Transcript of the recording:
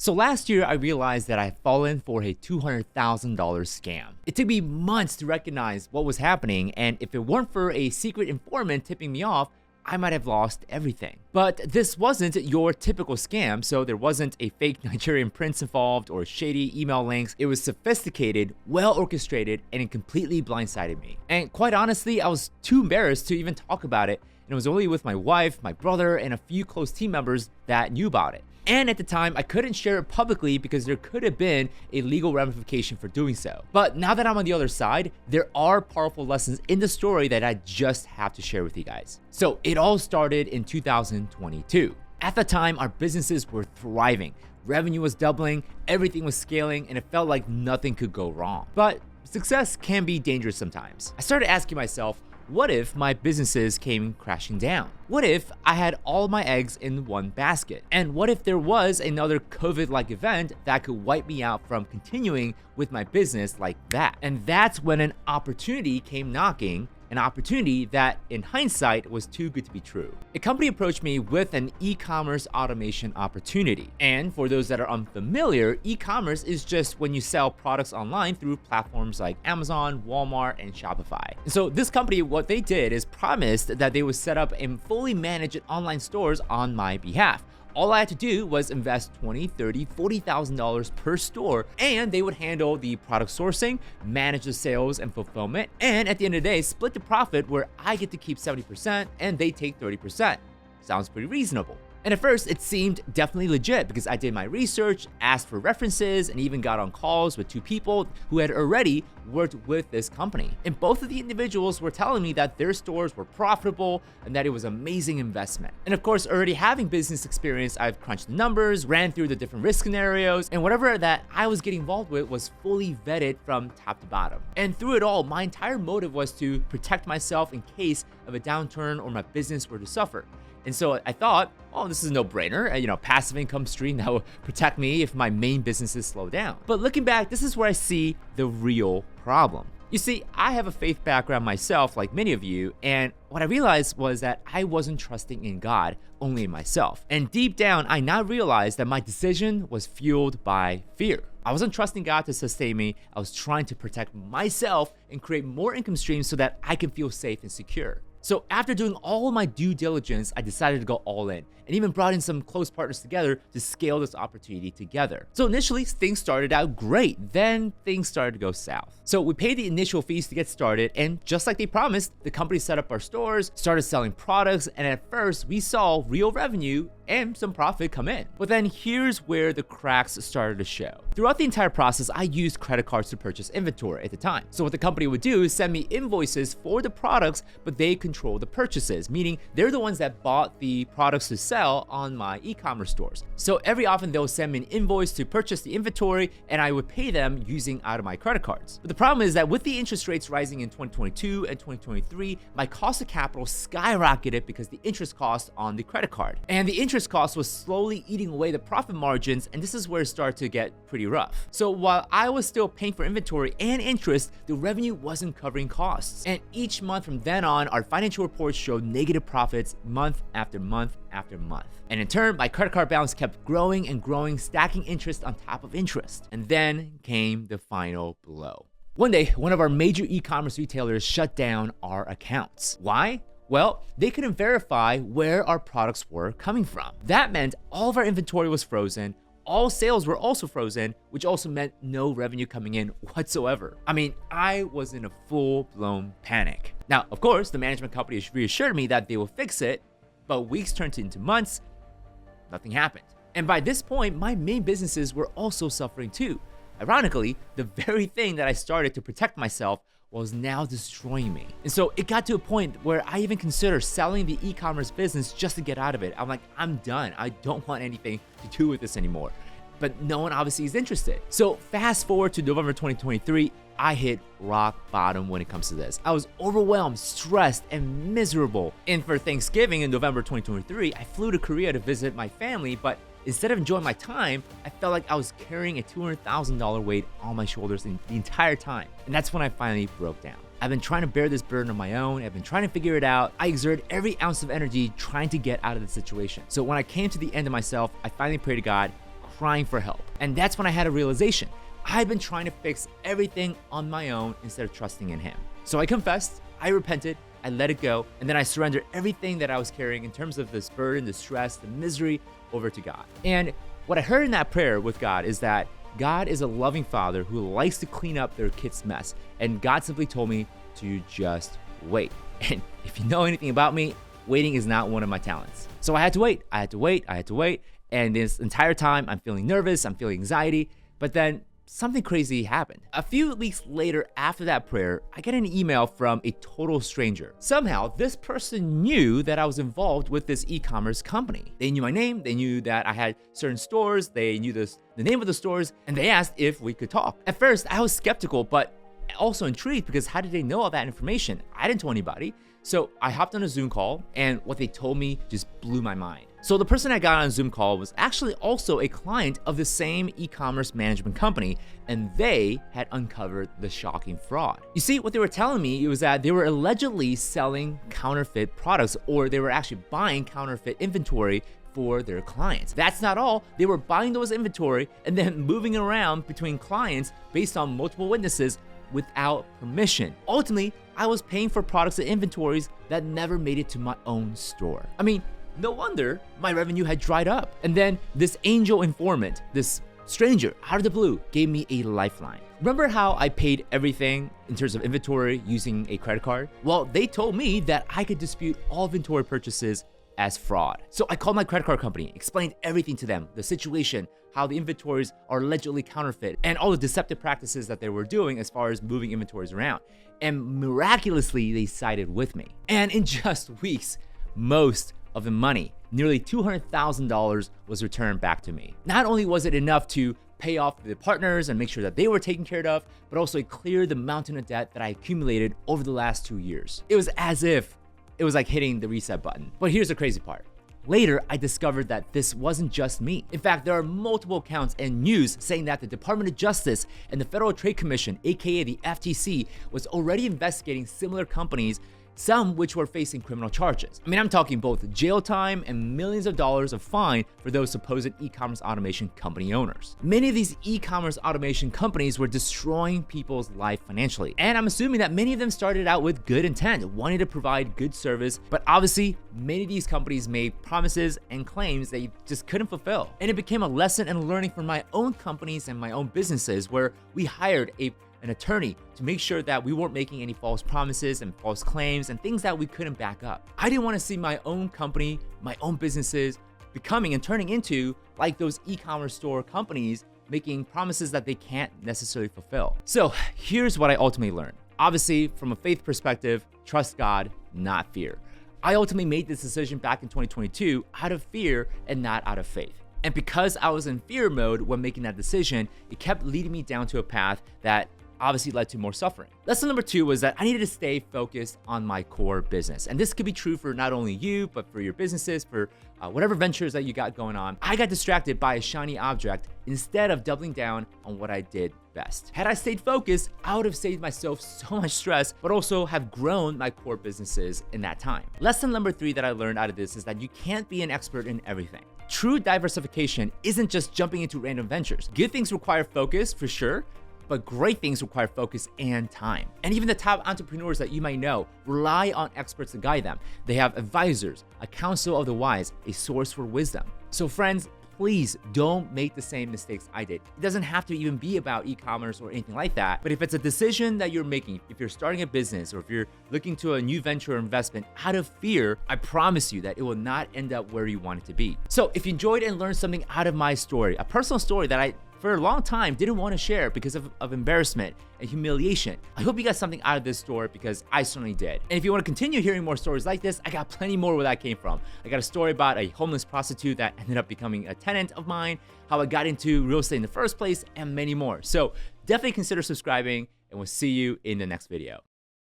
So last year, I realized that I had fallen for a $200,000 scam. It took me months to recognize what was happening, and if it weren't for a secret informant tipping me off, I might have lost everything. But this wasn't your typical scam, so there wasn't a fake Nigerian prince involved or shady email links. It was sophisticated, well-orchestrated, and it completely blindsided me. And quite honestly, I was too embarrassed to even talk about it, and it was only with my wife, my brother, and a few close team members that knew about it. And at the time, I couldn't share it publicly because there could have been a legal ramification for doing so. But now that I'm on the other side, there are powerful lessons in the story that I just have to share with you guys. So it all started in 2022. At the time, our businesses were thriving. Revenue was doubling, everything was scaling, and it felt like nothing could go wrong. But success can be dangerous sometimes. I started asking myself, what if my businesses came crashing down? What if I had all my eggs in one basket? And what if there was another COVID-like event that could wipe me out from continuing with my business like that? And that's when an opportunity came knocking, an opportunity that in hindsight was too good to be true. A company approached me with an e-commerce automation opportunity. And for those that are unfamiliar, e-commerce is just when you sell products online through platforms like Amazon, Walmart, and Shopify. And so this company, what they did is promised that they would set up and fully manage online stores on my behalf. All I had to do was invest $20,000, $30,000, $40,000 per store, and they would handle the product sourcing, manage the sales and fulfillment, and at the end of the day, split the profit where I get to keep 70% and they take 30%. Sounds pretty reasonable. And at first, it seemed definitely legit because I did my research, asked for references, and even got on calls with two people who had already worked with this company. And both of the individuals were telling me that their stores were profitable and that it was an amazing investment. And of course, already having business experience, I've crunched the numbers, ran through the different risk scenarios, and whatever that I was getting involved with was fully vetted from top to bottom. And through it all, my entire motive was to protect myself in case of a downturn or my business were to suffer. And so I thought, oh, this is a no-brainer, passive income stream that will protect me if my main businesses slow down. But looking back, this is where I see the real problem. You see, I have a faith background myself, like many of you, and what I realized was that I wasn't trusting in God, only in myself. And deep down, I now realized that my decision was fueled by fear. I wasn't trusting God to sustain me. I was trying to protect myself and create more income streams so that I can feel safe and secure. So after doing all my due diligence, I decided to go all in and even brought in some close partners together to scale this opportunity together. So initially, things started out great. Then things started to go south. So we paid the initial fees to get started, and just like they promised, the company set up our stores, started selling products, and at first we saw real revenue and some profit come in. But then here's where the cracks started to show. Throughout the entire process, I used credit cards to purchase inventory at the time. So what the company would do is send me invoices for the products, but they control the purchases, meaning they're the ones that bought the products to sell on my e-commerce stores. So every often they'll send me an invoice to purchase the inventory, and I would pay them using out of my credit cards. But the problem is that with the interest rates rising in 2022 and 2023, my cost of capital skyrocketed because the interest cost on the credit card. And the interest cost was slowly eating away the profit margins, and this is where it started to get pretty rough. So while I was still paying for inventory and interest, the revenue wasn't covering costs. And each month from then on, our financial reports showed negative profits month after month after month. And in turn, my credit card balance kept growing and growing, stacking interest on top of interest. And then came the final blow. One day, one of our major e-commerce retailers shut down our accounts. Why? Well, they couldn't verify where our products were coming from. That meant all of our inventory was frozen, all sales were also frozen, which also meant no revenue coming in whatsoever. I mean, I was in a full-blown panic. Now, of course, the management company reassured me that they will fix it, but weeks turned into months, nothing happened. And by this point, my main businesses were also suffering too. Ironically, the very thing that I started to protect myself was now destroying me. And so it got to a point where I even considered selling the e-commerce business just to get out of it. I'm like, I'm done. I don't want anything to do with this anymore. But no one obviously is interested. So fast forward to November 2023, I hit rock bottom when it comes to this. I was overwhelmed, stressed, and miserable. And for Thanksgiving in November 2023, I flew to Korea to visit my family, but instead of enjoying my time, I felt like I was carrying a $200,000 weight on my shoulders the entire time. And that's when I finally broke down. I've been trying to bear this burden on my own. I've been trying to figure it out. I exerted every ounce of energy trying to get out of the situation. So when I came to the end of myself, I finally prayed to God, crying for help. And that's when I had a realization. I've been trying to fix everything on my own instead of trusting in him. So I confessed, I repented, I let it go, and then I surrendered everything that I was carrying in terms of this burden, the stress, the misery over to God. And what I heard in that prayer with God is that God is a loving father who likes to clean up their kid's mess. And God simply told me to just wait. And if you know anything about me, waiting is not one of my talents. So I had to wait. And this entire time I'm feeling nervous, I'm feeling anxiety, but then something crazy happened. A few weeks later after that prayer, I get an email from a total stranger. Somehow, this person knew that I was involved with this e-commerce company. They knew my name, they knew that I had certain stores, they knew the name of the stores, and they asked if we could talk. At first, I was skeptical, but also intrigued because how did they know all that information? I didn't tell anybody. So I hopped on a Zoom call, and what they told me just blew my mind. So the person I got on a Zoom call was actually also a client of the same e-commerce management company, and they had uncovered the shocking fraud. You see, what they were telling me was that they were allegedly selling counterfeit products, or they were actually buying counterfeit inventory for their clients. That's not all. They were buying those inventory and then moving it around between clients based on multiple witnesses without permission. Ultimately, I was paying for products and inventories that never made it to my own store. I mean, no wonder my revenue had dried up. And then this angel informant, this stranger out of the blue, gave me a lifeline. Remember how I paid everything in terms of inventory using a credit card? Well, they told me that I could dispute all inventory purchases as fraud. So I called my credit card company, explained everything to them, the situation, how the inventories are allegedly counterfeit, and all the deceptive practices that they were doing as far as moving inventories around. And miraculously, they sided with me. And in just weeks, most of the money, nearly $200,000, was returned back to me. Not only was it enough to pay off the partners and make sure that they were taken care of, but also clear the mountain of debt that I accumulated over the last 2 years. It was as if it was like hitting the reset button. But here's the crazy part. Later, I discovered that this wasn't just me. In fact, there are multiple accounts and news saying that the Department of Justice and the Federal Trade Commission, aka the FTC, was already investigating similar companies, some which were facing criminal charges. I mean, I'm talking both jail time and millions of dollars of fine for those supposed e-commerce automation company owners. Many of these e-commerce automation companies were destroying people's life financially. And I'm assuming that many of them started out with good intent, wanting to provide good service, but obviously many of these companies made promises and claims they just couldn't fulfill. And it became a lesson and learning for my own companies and my own businesses, where we hired an attorney to make sure that we weren't making any false promises and false claims and things that we couldn't back up. I didn't want to see my own company, my own businesses becoming and turning into like those e-commerce store companies, making promises that they can't necessarily fulfill. So here's what I ultimately learned. Obviously, from a faith perspective, trust God, not fear. I ultimately made this decision back in 2022 out of fear and not out of faith. And because I was in fear mode when making that decision, it kept leading me down to a path that obviously led to more suffering. Lesson number 2 was that I needed to stay focused on my core business. And this could be true for not only you, but for your businesses, for whatever ventures that you got going on. I got distracted by a shiny object instead of doubling down on what I did best. Had I stayed focused, I would have saved myself so much stress, but also have grown my core businesses in that time. Lesson number 3 that I learned out of this is that you can't be an expert in everything. True diversification isn't just jumping into random ventures. Good things require focus, for sure, but great things require focus and time. And even the top entrepreneurs that you might know rely on experts to guide them. They have advisors, a counsel of the wise, a source for wisdom. So friends, please don't make the same mistakes I did. It doesn't have to even be about e-commerce or anything like that. But if it's a decision that you're making, if you're starting a business or if you're looking to a new venture or investment out of fear, I promise you that it will not end up where you want it to be. So if you enjoyed and learned something out of my story, a personal story that I for a long time didn't want to share because of embarrassment and humiliation, I hope you got something out of this story, because I certainly did. And if you want to continue hearing more stories like this, I got plenty more where that came from. I got a story about a homeless prostitute that ended up becoming a tenant of mine, how I got into real estate in the first place, and many more. So definitely consider subscribing, and we'll see you in the next video.